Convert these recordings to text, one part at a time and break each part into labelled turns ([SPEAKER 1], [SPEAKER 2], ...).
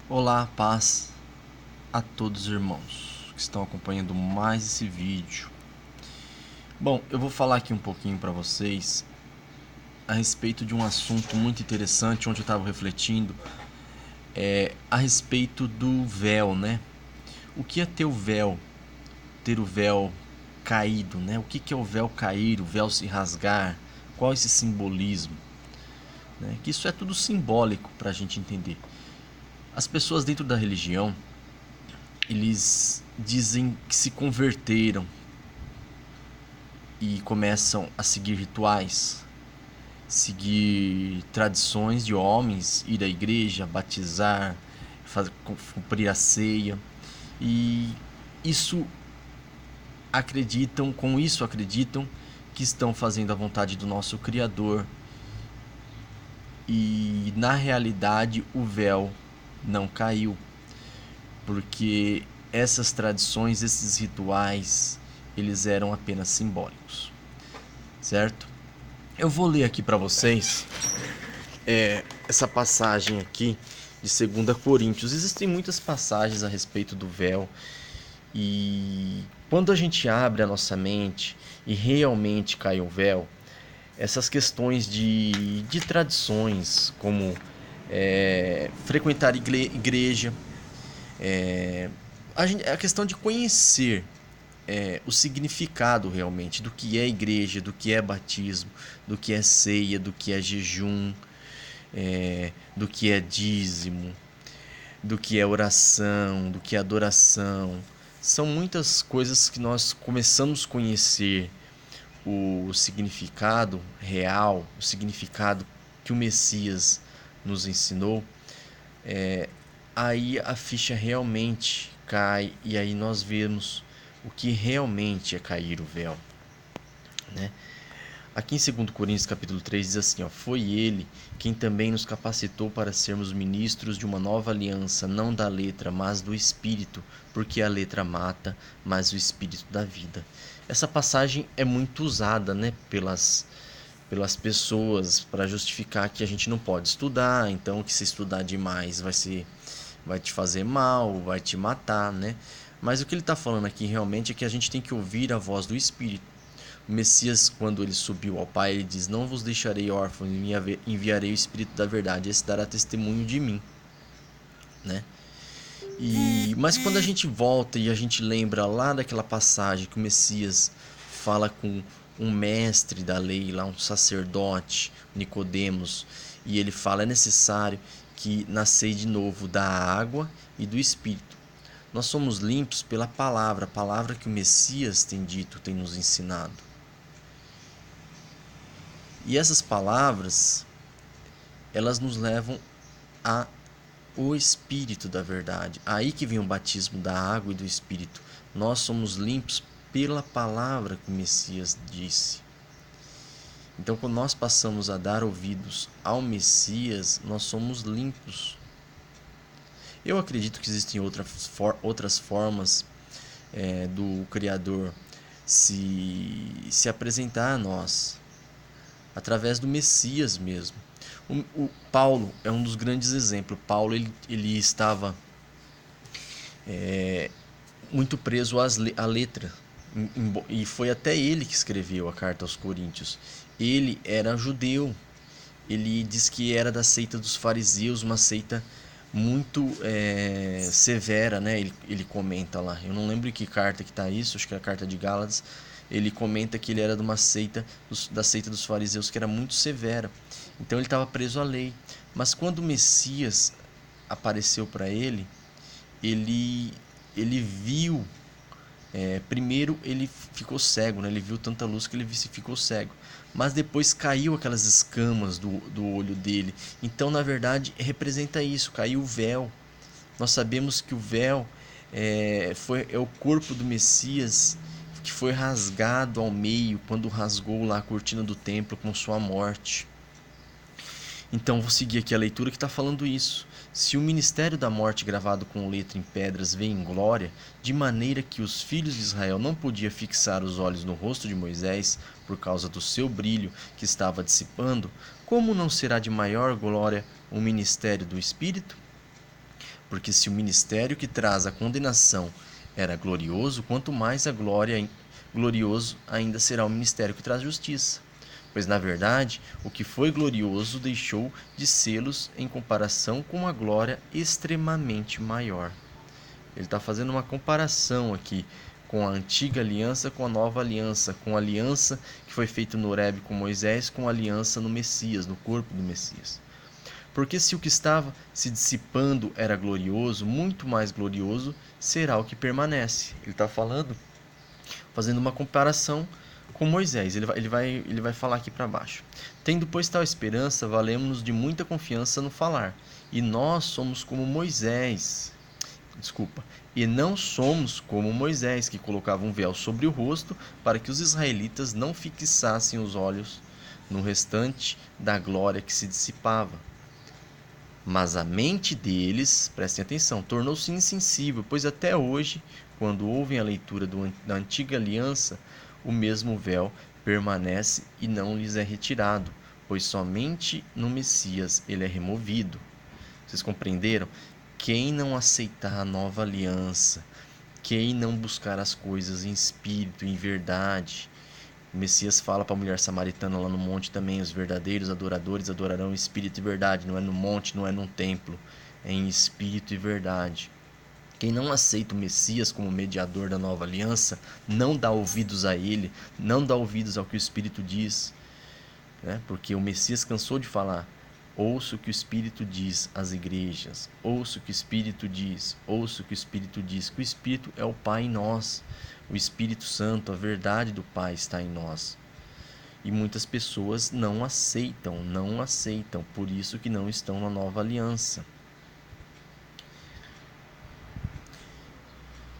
[SPEAKER 1] Olá, paz a todos os irmãos que estão acompanhando mais esse vídeo. Bom, eu vou falar aqui um pouquinho para vocês a respeito de um assunto muito interessante, onde eu estava refletindo, a respeito do véu, né? O que é ter o véu? Ter o véu caído, né? O que é o véu cair, o véu se rasgar? Qual é esse simbolismo? Né? Que isso é tudo simbólico para a gente entender. As pessoas dentro da religião, eles dizem que se converteram e começam a seguir rituais, seguir tradições de homens, ir à igreja, batizar, cumprir a ceia. E isso com isso acreditam que estão fazendo a vontade do nosso Criador. E na realidade o véu não caiu, porque essas tradições, esses rituais, eles eram apenas simbólicos, certo? Eu vou ler aqui para vocês essa passagem aqui de 2 Coríntios. Existem muitas passagens a respeito do véu, e quando a gente abre a nossa mente e realmente cai o véu, essas questões de tradições, como frequentar igreja, a questão de conhecer o significado realmente do que é igreja, do que é batismo, do que é ceia, do que é jejum, do que é dízimo, do que é oração, do que é adoração. São muitas coisas que nós começamos a conhecer o significado real, o significado que o Messias nos ensinou. Aí a ficha realmente cai e aí nós vemos o que realmente é cair o véu, né? Aqui em 2 Coríntios capítulo 3 diz assim, ó: foi ele quem também nos capacitou para sermos ministros de uma nova aliança, não da letra, mas do Espírito, porque a letra mata, mas o Espírito dá vida. Essa passagem é muito usada, né, pelas pessoas para justificar que a gente não pode estudar, então que se estudar demais vai te fazer mal, vai te matar, né? Mas o que ele está falando aqui realmente é que a gente tem que ouvir a voz do Espírito. O Messias, quando ele subiu ao Pai, ele diz: não vos deixarei órfãos, enviarei o Espírito da verdade, esse dará testemunho de mim, né? Mas quando a gente volta e a gente lembra lá daquela passagem que o Messias fala com um mestre da lei, lá um sacerdote, Nicodemos, e ele fala: é necessário que nascei de novo da água e do Espírito. Nós somos limpos pela palavra, a palavra que o Messias tem dito, tem nos ensinado. E essas palavras, elas nos levam a o Espírito da verdade. Aí que vem o batismo da água e do Espírito. Nós somos limpos pela palavra que o Messias disse. Então, quando nós passamos a dar ouvidos ao Messias, nós somos limpos. Eu acredito que existem outras formas do Criador se apresentar a nós, através do Messias mesmo. O Paulo é um dos grandes exemplos. Paulo ele estava muito preso à letra, e foi até ele que escreveu a carta aos Coríntios. Ele era judeu, ele diz que era da seita dos fariseus, uma seita muito severa, né? Ele comenta lá, eu não lembro em que carta que está isso, acho que é a carta de Gálatas. Ele comenta que ele era de uma seita, da seita dos fariseus, que era muito severa. Então ele estava preso à lei. Mas quando o Messias apareceu para ele, ele viu. Primeiro ele ficou cego, né? Ele viu tanta luz que ele ficou cego. Mas depois caiu aquelas escamas do olho dele. Então, na verdade, representa isso, caiu o véu. Nós sabemos que o véu é o corpo do Messias, que foi rasgado ao meio quando rasgou lá a cortina do templo com sua morte. Então vou seguir aqui a leitura que está falando isso. Se o ministério da morte gravado com letra em pedras vem em glória, de maneira que os filhos de Israel não podiam fixar os olhos no rosto de Moisés por causa do seu brilho que estava dissipando, como não será de maior glória o ministério do Espírito? Porque se o ministério que traz a condenação era glorioso, quanto mais glorioso ainda será o ministério que traz justiça. Pois, na verdade, o que foi glorioso deixou de sê-los em comparação com uma glória extremamente maior. Ele está fazendo uma comparação aqui com a antiga aliança com a nova aliança, com a aliança que foi feita no Horebe com Moisés, com a aliança no Messias, no corpo do Messias. Porque se o que estava se dissipando era glorioso, muito mais glorioso será o que permanece. Ele está fazendo uma comparação com Moisés. Ele vai falar aqui para baixo. Tendo, pois, tal esperança, valemos-nos de muita confiança no falar. E nós somos como Moisés. E não somos como Moisés, que colocava um véu sobre o rosto para que os israelitas não fixassem os olhos no restante da glória que se dissipava. Mas a mente deles, prestem atenção, tornou-se insensível, pois até hoje, quando ouvem a leitura da antiga aliança, o mesmo véu permanece e não lhes é retirado, pois somente no Messias ele é removido. Vocês compreenderam? Quem não aceitar a nova aliança, quem não buscar as coisas em espírito, em verdade. O Messias fala para a mulher samaritana lá no monte também: os verdadeiros adoradores adorarão em espírito e verdade. Não é no monte, não é num templo, é em espírito e verdade. Quem não aceita o Messias como mediador da nova aliança, não dá ouvidos a ele, não dá ouvidos ao que o Espírito diz, né? Porque o Messias cansou de falar: ouça o que o Espírito diz às igrejas, ouça o que o Espírito diz, ouça o que o Espírito diz, que o Espírito é o Pai em nós, o Espírito Santo, a verdade do Pai está em nós. E muitas pessoas não aceitam, por isso que não estão na nova aliança.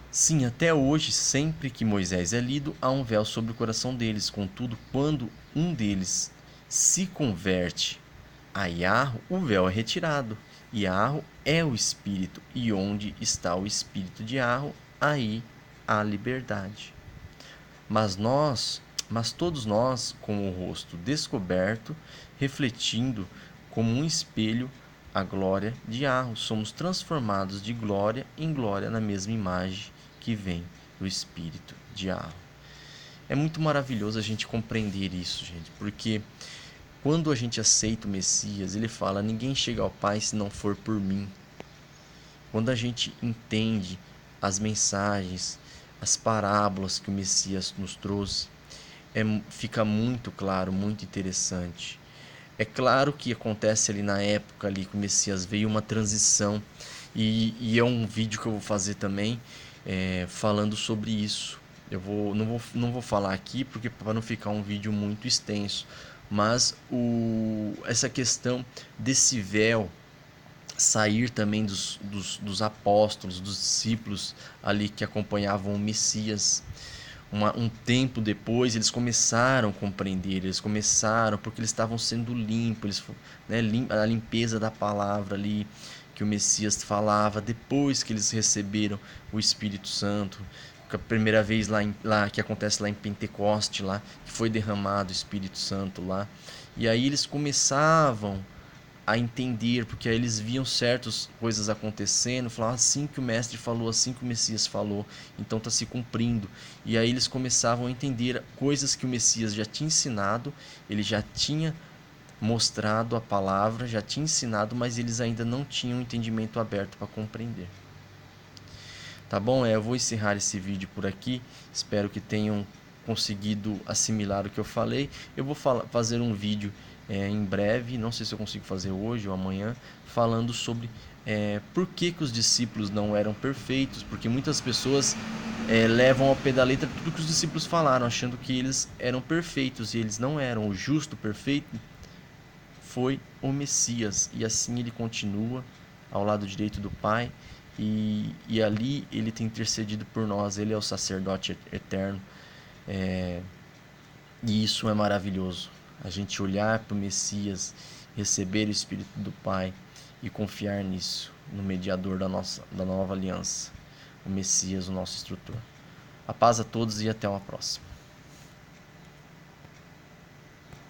[SPEAKER 1] Sim, até hoje, sempre que Moisés é lido, há um véu sobre o coração deles. Contudo, quando um deles se converte a Yahweh, o véu é retirado. Yahweh é o Espírito, e onde está o Espírito de Yahweh, aí há liberdade. Mas todos nós, com o rosto descoberto, refletindo como um espelho a glória de Yahweh, somos transformados de glória em glória na mesma imagem que vem do Espírito de Yahweh. É muito maravilhoso a gente compreender isso, gente, porque quando a gente aceita o Messias, ele fala: ninguém chega ao Pai se não for por mim. Quando a gente entende as mensagens, as parábolas que o Messias nos trouxe, fica muito claro, muito interessante. É claro que acontece ali na época ali que o Messias veio uma transição, e é um vídeo que eu vou fazer também falando sobre isso. Não vou falar aqui porque para não ficar um vídeo muito extenso, mas essa questão desse véu sair também dos apóstolos, dos discípulos ali que acompanhavam o Messias. Um tempo depois eles começaram a compreender, porque eles estavam sendo limpos, né, a limpeza da palavra ali que o Messias falava, depois que eles receberam o Espírito Santo, a primeira vez lá que acontece lá em Pentecoste, lá que foi derramado o Espírito Santo lá, e aí eles começavam a entender, porque aí eles viam certas coisas acontecendo, falavam: assim que o mestre falou, assim que o Messias falou, então está se cumprindo. E aí eles começavam a entender coisas que o Messias já tinha ensinado, ele já tinha mostrado a palavra, já tinha ensinado, mas eles ainda não tinham entendimento aberto para compreender. Tá bom? Eu vou encerrar esse vídeo por aqui, espero que tenham conseguido assimilar o que eu falei. Eu vou fazer um vídeo em breve, não sei se eu consigo fazer hoje ou amanhã, falando sobre por que os discípulos não eram perfeitos, porque muitas pessoas levam ao pé da letra tudo que os discípulos falaram, achando que eles eram perfeitos, e eles não eram. O justo perfeito foi o Messias, e assim ele continua ao lado direito do Pai, e ali ele tem intercedido por nós, ele é o sacerdote eterno, e isso é maravilhoso. A gente olhar para o Messias, receber o Espírito do Pai e confiar nisso, no mediador da nova aliança, o Messias, o nosso instrutor. A paz a todos e até uma próxima.